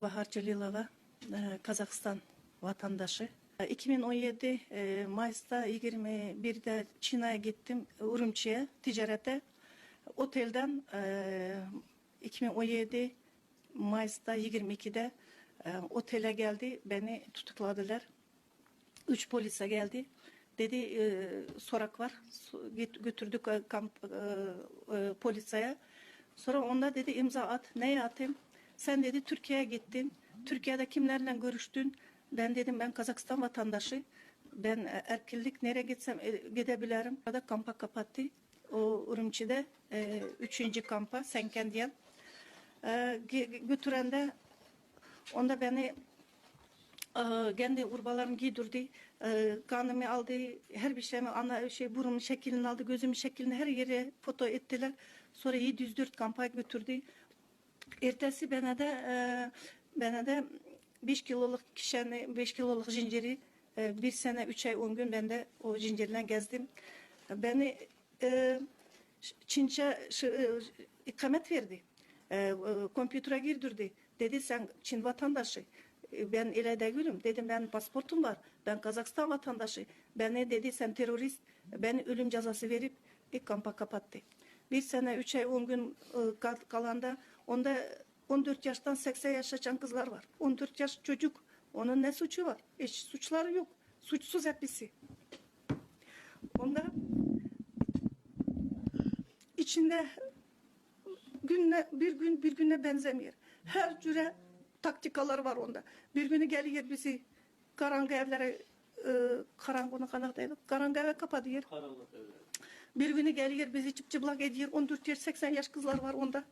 Bahar Celilova, Kazakistan vatandaşı. 2017 Mayıs'ta 21'de Çin'e gittim, Urumçi'ye, ticarete. Otelden 2017 Mayıs'ta 22'de otele geldi, beni tutukladılar. 3 polise geldi. Dedi sorak var, götürdük poliseye. Sonra onda dedi imza at, neye atayım? Sen dedi Türkiye'ye gittin. Türkiye'de kimlerle görüştün? Ben dedim ben Kazakistan vatandaşı. Ben erkeklik nereye gitsem gidebilirim. Orada kampa kapattı. O Urumçi'de 3. kampa Senkendiyen. Götürende onda beni kendi urbalarımı giydirdi. Kanımı aldı. Her bir şeyimi burnumun şeklini aldı. Gözümün şeklini her yere foto ettiler. Sonra 704 kampa götürdü. Ertesi bana da 5 kiloluk kişeni, 5 kiloluk zinciri 1 sene 3 ay 10 gün ben de o zincirle gezdim. Beni Çince ikamet verdi. Kompütere girdirdi. Dedi sen Çin vatandaşı. Ben ile değilim. Dedim ben pasportum var. Ben Kazakistan vatandaşı. Beni dedi sen terörist. Beni ölüm cezası verip ilk kampa kapattı. 1 sene 3 ay 10 gün kalanda onda 14 yaştan 80 yaşayan kızlar var. 14 yaş çocuk. Onun ne suçu var? Hiç suçları yok. Suçsuz hepsi. Onda içinde bir güne benzemiyor. Her türe taktikalar var onda. Bir günü geliyor bizi karanlık evlere karanlık eve kapatıyor. Karanlık evlere. Bir günü geliyor bizi çıplak ediyor. 14 yaş 80 yaş kızlar var onda.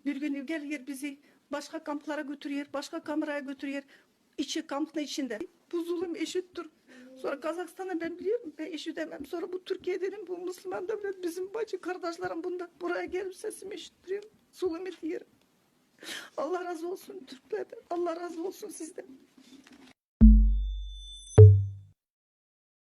Bir günü geliyor bizi başka kamplara götürüyor. Başka kameraya götürüyor. İçi kampın içinde. Bu zulüm eşittir. Sonra Kazakistan'da ben biliyorum. Ben eşit demem. Sonra bu Türkiye dedim. Bu Müslüman devlet. Bizim bacı kardeşlerim bunda. Buraya gelip sesimi eşittiriyorum. Zulüm ediyorum. Allah razı olsun Türklerden. Allah razı olsun sizden.